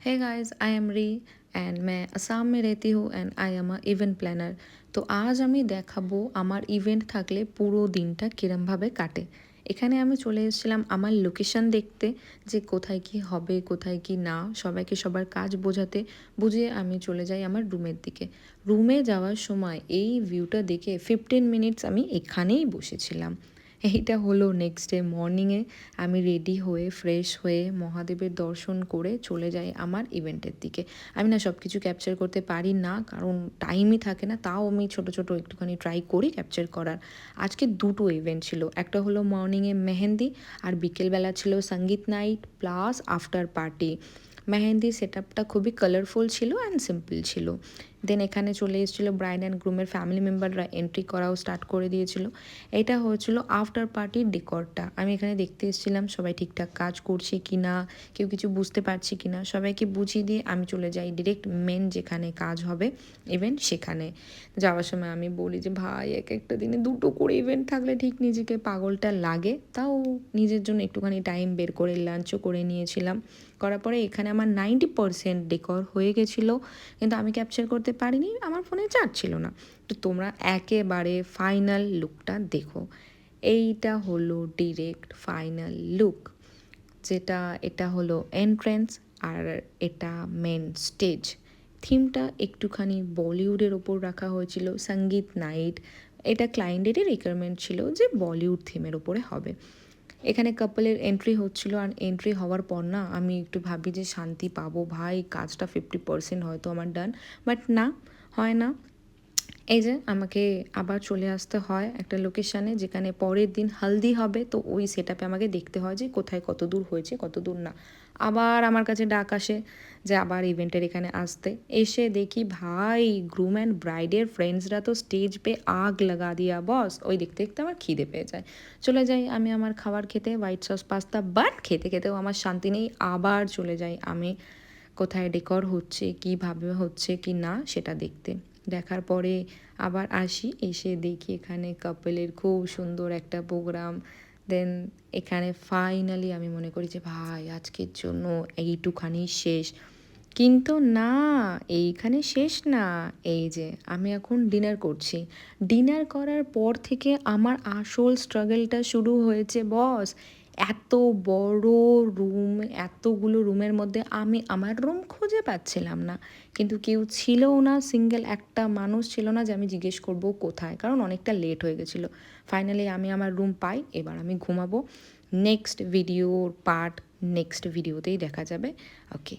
Hey guys, I am Ri and मैं আসাম में रहती हूँ and I am a event planner. তো আজ আমি দেখাবো আমার ইভেন্ট থাকলে পুরো দিনটা কিরমভাবে কাটে। এখানে আমি চলে এসেছিলাম আমার লোকেশন দেখতে, যে কোথায় কি হবে কোথায় কি না, সবাইকে সবার কাজ বোঝাতে। বুঝিয়ে আমি চলে যাই আমার রুমের দিকে। রুমে যাওয়ার সময় এই ভিউটা দেখে 15 মিনিটস আমি এখানেই বসেছিলাম। এইটা হলো নেক্সট ডে মর্নিংয়ে আমি রেডি হয়ে ফ্রেশ হয়ে মহাদেবের দর্শন করে চলে যাই আমার ইভেন্টের দিকে। আমি না সব কিছু ক্যাপচার করতে পারি না, কারণ টাইমই থাকে না। তাও আমি ছোট ছোট একটুখানি ট্রাই করি ক্যাপচার করার। আজকে দুটো ইভেন্ট ছিল, একটা হলো মর্নিংয়ে মেহেন্দি আর বিকেলবেলা ছিল sangeet night plus after party. Mehendi সেট আপটা খুবই কালারফুল ছিল অ্যান্ড সিম্পল ছিল। দেন এখানে চলে এসেছিলো ব্রাইড অ্যান্ড গ্রুমের ফ্যামিলি মেম্বাররা, এন্ট্রি করাও স্টার্ট করে দিয়েছিল। এটা হয়েছিল আফটার পার্টির ডেকরটা। আমি এখানে দেখতে এসেছিলাম সবাই ঠিকঠাক কাজ করছে কি না, কেউ কিছু বুঝতে পারছি কি না, সবাইকে বুঝিয়ে দিয়ে আমি চলে যাই ডিরেক্ট মেন যেখানে কাজ হবে ইভেন্ট সেখানে। যাওয়ার সময় আমি বলি যে ভাই, এক একটা দিনে দুটো করে ইভেন্ট থাকলে ঠিক নিজেকে পাগলটা লাগে। তাও নিজের জন্য একটুখানি টাইম বের করে লাঞ্চও করে নিয়েছিলাম। করার পরে এখানে আমার 90% ডেকর হয়ে গেছিলো, কিন্তু আমি ক্যাপচার করতে পারিনি, আমার ফোনে চার্জ ছিল না। তো তোমরা একেবারে ফাইনাল লুকটা দেখো। এইটা হলো ডিরেক্ট ফাইনাল লুক, যেটা এটা হলো এন্ট্রেন্স আর এটা মেন স্টেজ। থিমটা একটুখানি বলিউডের ওপর রাখা হয়েছিল, সঙ্গীত নাইট। এটা ক্লায়েন্টেরই রিকোয়ারমেন্ট ছিল যে বলিউড থিমের ওপরে হবে। এখানে কাপলের এন্ট্রি হচ্ছিল, আর এন্ট্রি হওয়ার পর না আমি একটু ভাবি যে শান্তি পাবো, ভাই কাজটা 50% হয়তো আমার ডান। বাট না, হয় না। এই যে আমাকে আবার চলে আসতে হয় একটা লোকেশানে যেখানে পরের দিন হালদি হবে। তো ওই সেট আপে আমাকে দেখতে হয় যে কোথায় কত দূর হয়েছে কত দূর না। আবার আমার কাছে ডাক আসে যে আবার ইভেন্টের এখানে আসতে। এসে দেখি ভাই, গ্রুম অ্যান্ড ব্রাইডের ফ্রেন্ডসরা তো স্টেজ পে আগ লাগা দিয়া বস। ওই দেখতে দেখতে আমার খিদে পেয়ে যায়। চলে যাই আমি আমার খাবার খেতে, হোয়াইট সস পাস্তা। বাট খেতে খেতেও আমার শান্তি নেই, আবার চলে যাই আমি কোথায় ডেকর হচ্ছে, কীভাবে হচ্ছে কি না সেটা দেখতে। দেখার পরে আবার আসি, এসে দেখি এখানে কাপলের খুব সুন্দর একটা প্রোগ্রাম। দেন এখানে ফাইনালি আমি মনে করি যে ভাই আজকের জন্য এইটুখানি শেষ। কিন্তু না, এইখানে শেষ না। এই যে আমি এখন ডিনার করছি। ডিনার করার পর থেকে আমার আসল স্ট্রাগলটা শুরু হয়েছে বস। এত বড় রুম, এতগুলো রুমের মধ্যে আমি আমার রুম খুঁজে পাচ্ছিলাম না। কিন্তু কেউ ছিলও না, সিঙ্গেল একটা মানুষ ছিল না যে আমি জিজ্ঞেস করব কোথায়, কারণ অনেকটা লেট হয়ে গেছিলো। ফাইনালি আমি আমার রুম পাই, এবার আমি ঘুমাবো। নেক্সট ভিডিওর পার্ট নেক্সট ভিডিওতেই দেখা যাবে। ওকে।